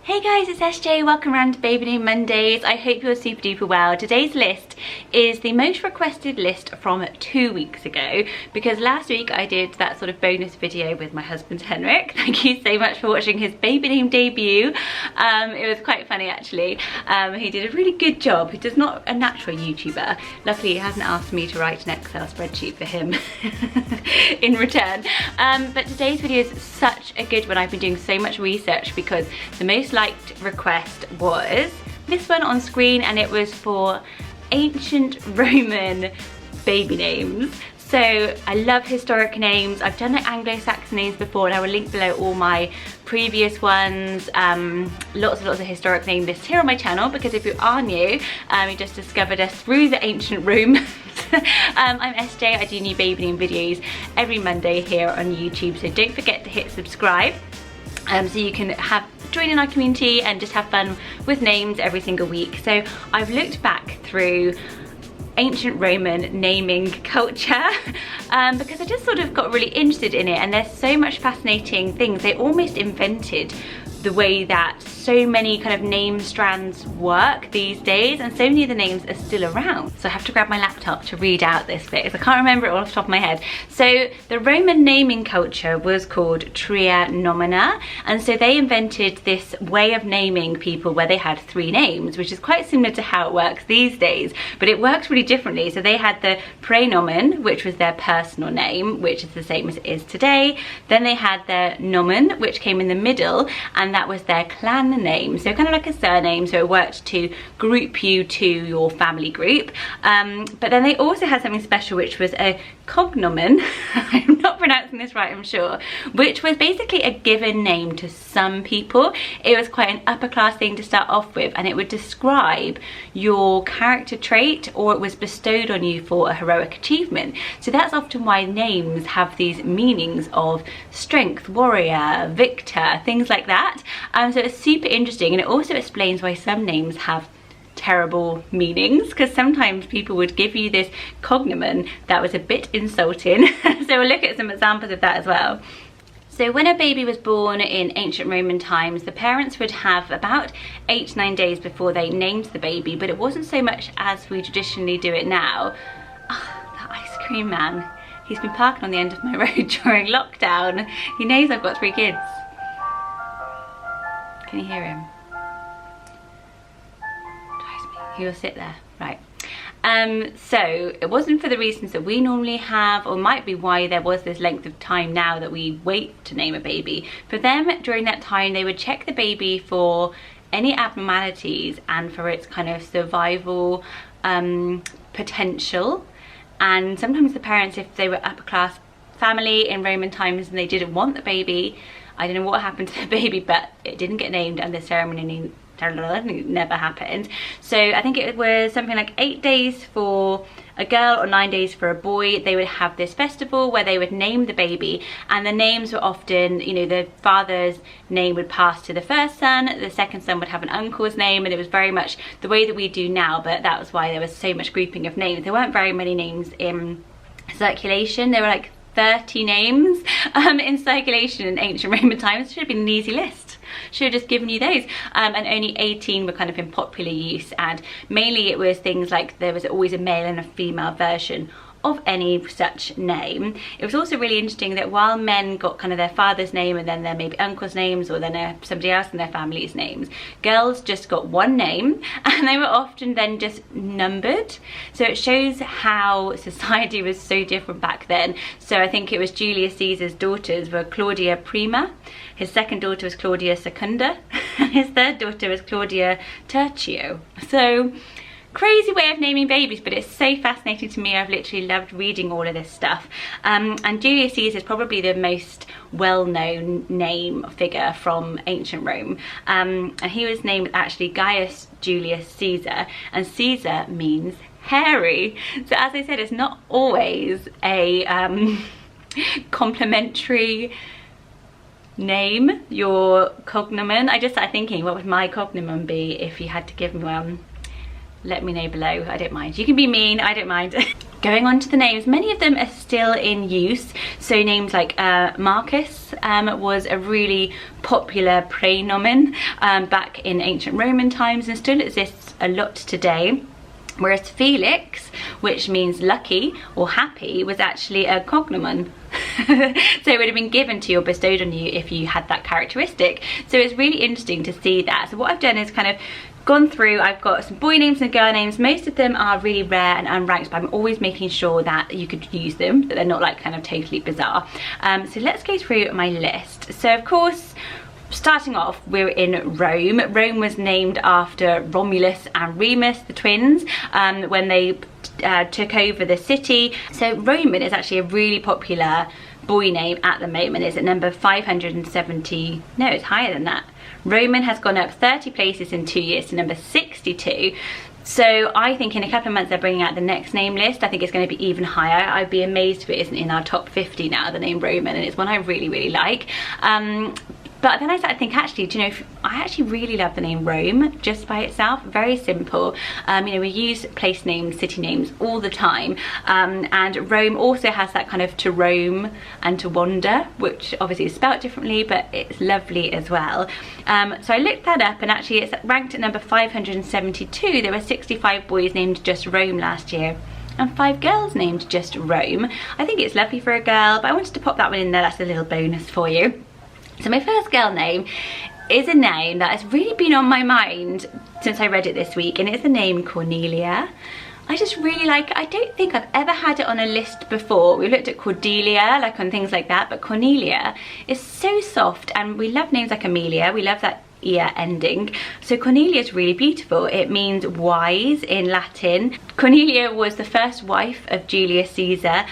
Hey guys, it's SJ. Welcome around to Baby Name Mondays. I hope you're super duper well. Today's list is the most requested list from 2 weeks ago, because last week I did that sort of bonus video with my husband Henrik. Thank you so much for watching his baby name debut. It was quite funny actually. He did a really good job. He's not a natural YouTuber. Luckily he hasn't asked me to write an Excel spreadsheet for him in return. But today's video is such a good one. I've been doing so much research because the most liked request was this one on screen, and it was for ancient Roman baby names. So I love historic names. I've done like Anglo-Saxon names before, and I will link below all my previous ones. Lots of historic name lists here on my channel, because if you are new, you just discovered us through the ancient Rome. I'm SJ. I do new baby name videos every Monday here on YouTube, so don't forget to hit subscribe. So you can join in our community and just have fun with names every single week. So I've looked back through ancient Roman naming culture because I just sort of got really interested in it, and there's so much fascinating things. They almost invented the way that so many kind of name strands work these days, and so many of the names are still around. So I have to grab my laptop to read out this bit, because I can't remember it all off the top of my head. So the Roman naming culture was called tria nomina, and so they invented this way of naming people where they had 3 names, which is quite similar to how it works these days, but it works really differently. So they had the praenomen, which was their personal name, which is the same as it is today. Then they had their nomen, which came in the middle, and that was their clan name, so kind of like a surname, so it worked to group you to your family group. But then they also had something special, which was a cognomen. I'm not pronouncing this right, I'm sure, which was basically a given name to some people. It was quite an upper class thing to start off with, and it would describe your character trait, or it was bestowed on you for a heroic achievement. So that's often why names have these meanings of strength, warrior, victor, things like that. So it's super interesting, and it also explains why some names have terrible meanings, because sometimes people would give you this cognomen that was a bit insulting. So we'll look at some examples of that as well. So when a baby was born in ancient Roman times, the parents would have about 8 to 9 days before they named the baby, but it wasn't so much as we traditionally do it now. Oh, that ice cream man. He's been parking on the end of my road during lockdown. He knows I've got 3 kids. Can you hear him? He'll sit there, right. So it wasn't for the reasons that we normally have, or might be why there was this length of time now that we wait to name a baby. For them, during that time, they would check the baby for any abnormalities and for its kind of survival potential. And sometimes the parents, if they were upper class family in Roman times and they didn't want the baby, I don't know what happened to the baby, but it didn't get named and the ceremony never happened. So I think it was something like 8 days for a girl or 9 days for a boy. They would have this festival where they would name the baby, and the names were often, you know, the father's name would pass to the first son, the second son would have an uncle's name, and it was very much the way that we do now, but that was why there was so much grouping of names. There weren't very many names in circulation. There were like 30 names in circulation in ancient Roman times. It should have been an easy list. Should have just given you those. And only 18 were kind of in popular use, and mainly it was things like there was always a male and a female version of any such name. It was also really interesting that while men got kind of their father's name and then their maybe uncle's names, or then somebody else in their family's names, girls just got one name, and they were often then just numbered. So it shows how society was so different back then. So I think it was Julius Caesar's daughters were Claudia Prima, his second daughter was Claudia Secunda, and his third daughter was Claudia Tertio. So crazy way of naming babies, but it's so fascinating to me. I've literally loved reading all of this stuff. And Julius Caesar is probably the most well-known name figure from ancient Rome. And he was named actually Gaius Julius Caesar, and Caesar means hairy. So as I said, it's not always a complimentary name, your cognomen. I just started thinking, what would my cognomen be if you had to give me one? Let me know below. I don't mind. You can be mean, I don't mind. Going on to the names, many of them are still in use. So names like Marcus was a really popular praenomen back in ancient Roman times and still exists a lot today. Whereas Felix, which means lucky or happy, was actually a cognomen. So it would have been given to you or bestowed on you if you had that characteristic. So it's really interesting to see that. So what I've done is kind of gone through, I've got some boy names and girl names. Most of them are really rare and unranked, but I'm always making sure that you could use them, that they're not like kind of totally bizarre. So let's go through my list. So of course, starting off, we're in Rome. Rome was named after Romulus and Remus, the twins, when they took over the city. So Roman is actually a really popular boy name at the moment. It's at number 570, no, it's higher than that. Roman has gone up 30 places in 2 years to number 62. So I think in a couple of months they're bringing out the next name list. I think it's going to be even higher. I'd be amazed if it isn't in our top 50 now, the name Roman, and it's one I really like. But then I started to think, actually, do you know, I actually really love the name Rome just by itself. Very simple. You know, we use place names, city names all the time. And Rome also has that kind of to roam and to wander, which obviously is spelt differently, but it's lovely as well. So I looked that up, and actually it's ranked at number 572. There were 65 boys named just Rome last year, and 5 girls named just Rome. I think it's lovely for a girl, but I wanted to pop that one in there. That's a little bonus for you. So my first girl name is a name that has really been on my mind since I read it this week, and it's the name Cornelia. I just really like it. I don't think I've ever had it on a list before. We've looked at Cordelia, like on things like that, but Cornelia is so soft, and we love names like Amelia. We love that ear ending. So Cornelia is really beautiful. It means wise in Latin. Cornelia was the first wife of Julius Caesar.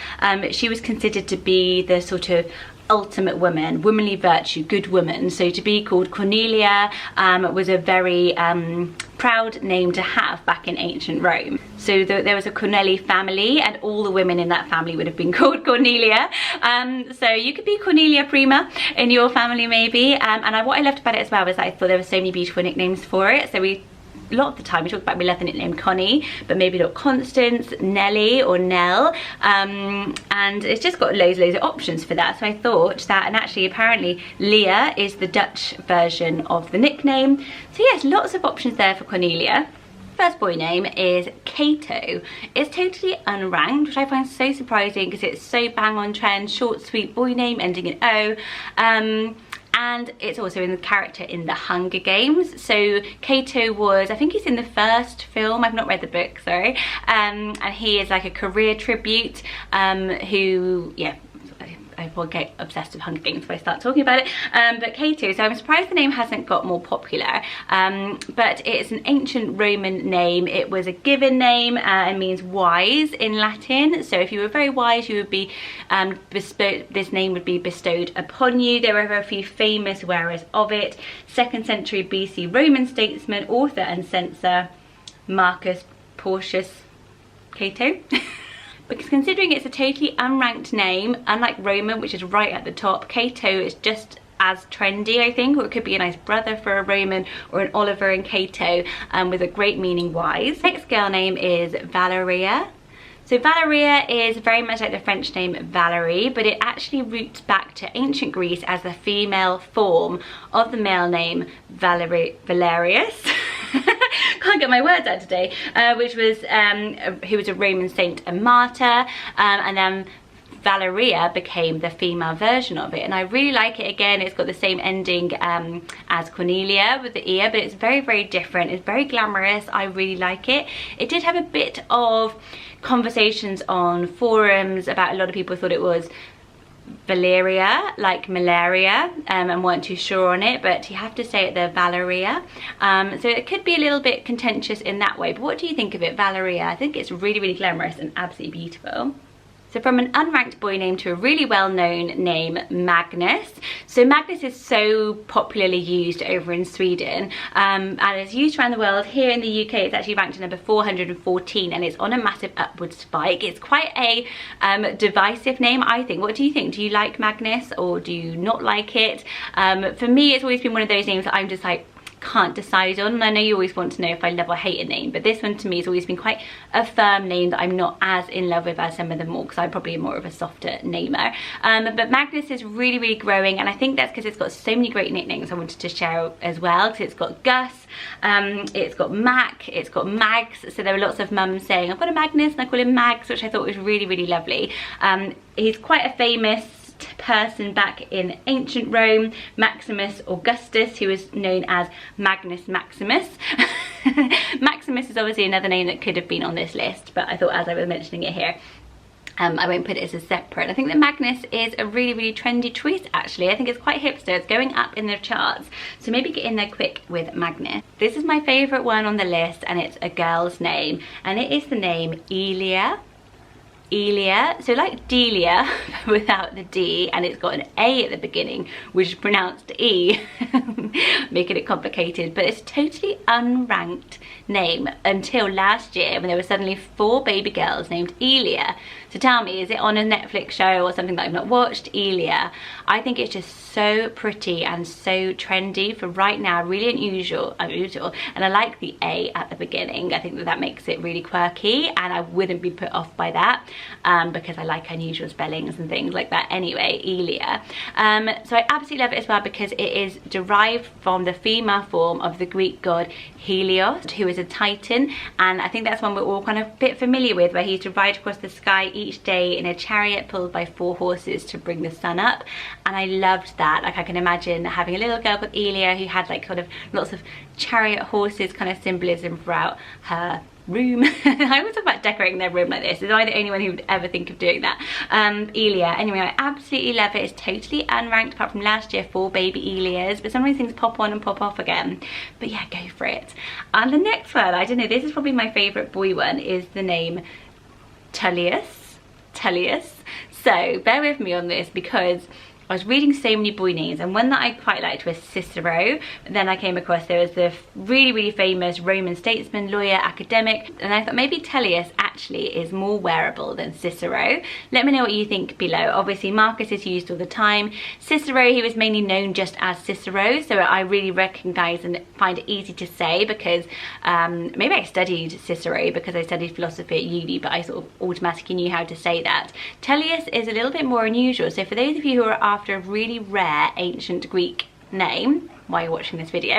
She was considered to be the sort of ultimate woman, womanly virtue, good woman. So to be called Cornelia was a very proud name to have back in ancient Rome. So there was a Corneli family, and all the women in that family would have been called Cornelia. So you could be Cornelia Prima in your family maybe. And what I loved about it as well was that I thought there were so many beautiful nicknames for it. So a lot of the time we talk about, we love the nickname Connie, but maybe not Constance, Nelly or Nell, and it's just got loads of options for that. So I thought that, and actually apparently Leah is the Dutch version of the nickname. So yes, lots of options there for Cornelia. First boy name is Cato. It's totally unranked, which I find so surprising because it's so bang on trend, short sweet boy name ending in O. And it's also in the character in the Hunger Games. So Cato was, I think he's in the first film, I've not read the book, sorry. And he is like a career tribute who, yeah, I will get obsessed with Hunger Games if I start talking about it. But Cato, so I'm surprised the name hasn't got more popular. But it's an ancient Roman name. It was a given name and means wise in Latin. So if you were very wise, you would be this name would be bestowed upon you. There are a few famous wearers of it. 2nd century BC Roman statesman, author and censor Marcus Porcius Cato. Because considering it's a totally unranked name, unlike Roman, which is right at the top, Cato is just as trendy, I think, or it could be a nice brother for a Roman, or an Oliver and Cato, with a great meaning wise. Next girl name is Valeria. So Valeria is very much like the French name Valerie, but it actually roots back to ancient Greece as the female form of the male name Valerius. Can't get my words out today, which was who was a Roman saint and martyr, and then Valeria became the female version of it, and I really like it. Again, it's got the same ending as Cornelia with the ear, but it's very different. It's very glamorous. I really like it. It did have a bit of conversations on forums about, a lot of people thought it was Valeria, like malaria, and weren't too sure on it, but you have to say it the Valeria. So it could be a little bit contentious in that way, but what do you think of it, Valeria? I think it's really glamorous and absolutely beautiful. So from an unranked boy name to a really well-known name, Magnus. So Magnus is so popularly used over in Sweden, and it's used around the world. Here in the UK, it's actually ranked at number 414, and it's on a massive upward spike. It's quite a divisive name, I think. What do you think? Do you like Magnus or do you not like it? For me, it's always been one of those names that I'm just like, can't decide on. And I know you always want to know if I love or hate a name, but this one to me has always been quite a firm name that I'm not as in love with as some of them more, because I'm probably more of a softer namer. But Magnus is really, really growing, and I think that's because it's got so many great nicknames I wanted to share as well, because it's got Gus, it's got Mac, it's got Mags. So there were lots of mums saying, I've got a Magnus, and I call him Mags, which I thought was really, really lovely. He's quite a famous person back in ancient Rome, Maximus Augustus, who was known as Magnus Maximus. Maximus is obviously another name that could have been on this list, but I thought as I was mentioning it here, I won't put it as a separate. I think that Magnus is a really, really trendy choice actually. I think it's quite hipster, it's going up in the charts, so maybe get in there quick with Magnus. This is my favourite one on the list, and it's a girl's name, and it is the name Elia. Elia, so like Delia without the D, and it's got an A at the beginning which is pronounced E, making it complicated, but it's a totally unranked name until last year when there were suddenly 4 baby girls named Elia. So tell me, is it on a Netflix show or something that I've not watched? Elia. I think it's just so pretty and so trendy for right now, really unusual, and I like the A at the beginning. I think that that makes it really quirky, and I wouldn't be put off by that, because I like unusual spellings and things like that anyway. Elia. So I absolutely love it as well because it is derived from the female form of the Greek god Helios, who is a titan, and I think that's one we're all kind of a bit familiar with, where he used to ride across the sky each day in a chariot pulled by 4 horses to bring the sun up. And I loved that. Like, I can imagine having a little girl called Elia who had like kind of lots of chariot horses kind of symbolism throughout her room. I always talk about decorating their room like this. Am I the only one who would ever think of doing that? Elia. Anyway, I absolutely love it. It's totally unranked apart from last year, 4 baby Elias, but sometimes things pop on and pop off again. But yeah, go for it. And the next one, I don't know, this is probably my favourite boy one, is the name Telus. So bear with me on this because I was reading so many boy names, and one that I quite liked was Cicero. But then I came across, there was the really, really famous Roman statesman, lawyer, academic, and I thought maybe Telus actually is more wearable than Cicero. Let me know what you think below. Obviously Marcus is used all the time. Cicero, he was mainly known just as Cicero, so I really recognise and find it easy to say because maybe I studied Cicero because I studied philosophy at uni, but I sort of automatically knew how to say that. Telus is a little bit more unusual, so for those of you who are after a really rare ancient Greek name while you're watching this video,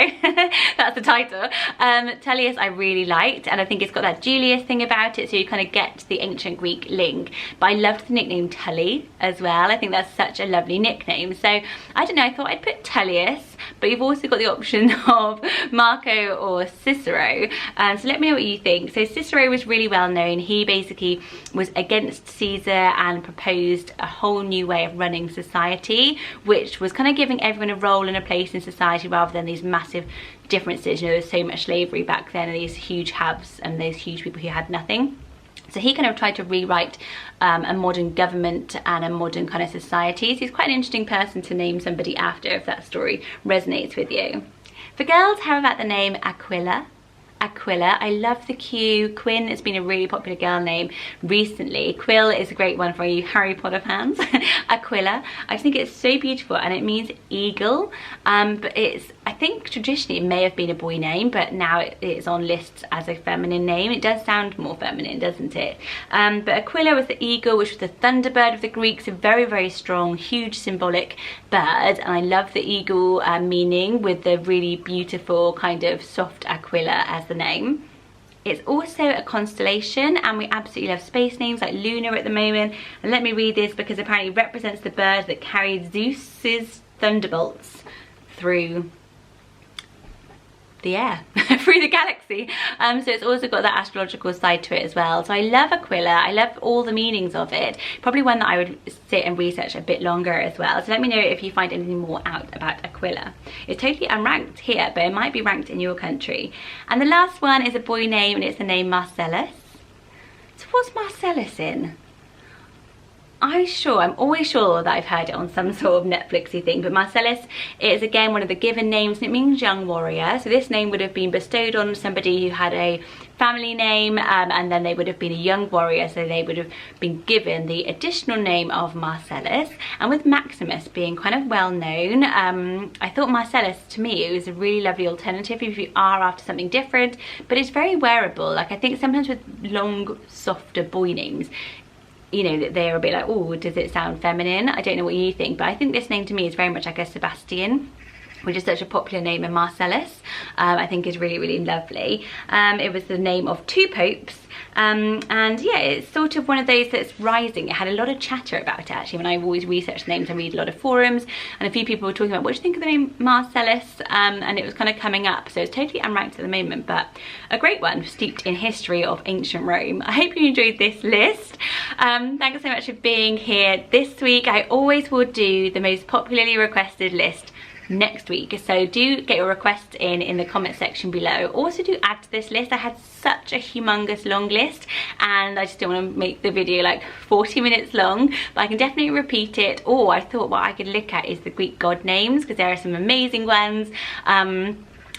that's the title. Telus I really liked, and I think it's got that Julius thing about it, so you kind of get the ancient Greek link. But I loved the nickname Tully as well. I think that's such a lovely nickname. So I don't know, I thought I'd put Telus, but you've also got the option of Marco or Cicero. So let me know what you think. So Cicero was really well known. He basically was against Caesar and proposed a whole new way of running society, which was kind of giving everyone a role and a place in society rather than these massive differences. You know, there's so much slavery back then, and these huge haves and those huge people who had nothing. So he kind of tried to rewrite a modern government and a modern kind of society. So he's quite an interesting person to name somebody after if that story resonates with you. For girls, how about the name Aquila? Aquila. I love the Q. Quinn has been a really popular girl name recently. Quill is a great one for you Harry Potter fans. Aquila. I think it's so beautiful, and it means eagle. But it's, I think traditionally it may have been a boy name, but now it's on lists as a feminine name. It does sound more feminine, doesn't it? But Aquila was the eagle, which was the thunderbird of the Greeks, a very, very strong, huge symbolic bird. And I love the eagle meaning with the really beautiful kind of soft Aquila as the name. It's also a constellation, and we absolutely love space names like Luna at the moment. And let me read this because apparently it represents the bird that carried Zeus's thunderbolts through the air, through the galaxy. So it's also got that astrological side to it as well. So I love Aquila. I love all the meanings of it. Probably one that I would sit and research a bit longer as well. So let me know if you find anything more out about Aquila. It's totally unranked here, but it might be ranked in your country. And the last one is a boy name, and it's the name Marcellus. So what's Marcellus in? I'm always sure that I've heard it on some sort of Netflixy thing, but Marcellus is again one of the given names and it means young warrior. So this name would have been bestowed on somebody who had a family name and then they would have been a young warrior, so they would have been given the additional name of Marcellus. And with Maximus being kind of well known, I thought Marcellus, to me, it was a really lovely alternative if you are after something different, but it's very wearable. Like, I think sometimes with long, softer boy names, you know, that they're a bit like, oh, does it sound feminine? I don't know what you think, but I think this name to me is very much like a Sebastian, which is such a popular name in Marcellus. I think is really, really lovely. It was the name of 2 popes. And yeah, it's sort of one of those that's rising. It had a lot of chatter about it actually. When I've always researched names, I read a lot of forums and a few people were talking about, what do you think of the name Marcellus? And it was kind of coming up. So it's totally unranked at the moment, but a great one steeped in history of ancient Rome. I hope you enjoyed this list. Thanks so much for being here this week. I always will do the most popularly requested list next week, so do get your requests in the comment section below. Also do add to this list. I had such a humongous long list and I just don't want to make the video like 40 minutes long, but I can definitely repeat it. Or I thought what I could look at is the Greek god names, because there are some amazing ones.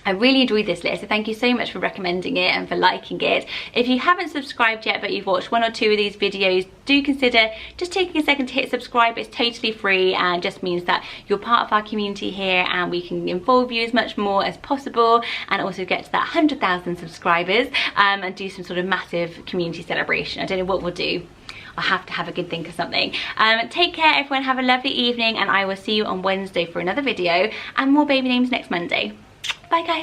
I really enjoyed this list, so thank you so much for recommending it and for liking it. If you haven't subscribed yet but you've watched 1 or 2 of these videos, do consider just taking a second to hit subscribe. It's totally free and just means that you're part of our community here and we can involve you as much more as possible, and also get to that 100,000 subscribers and do some sort of massive community celebration. I don't know what we'll do. I'll have to have a good think of something. Take care everyone, have a lovely evening, and I will see you on Wednesday for another video and more baby names next Monday. Bye guys.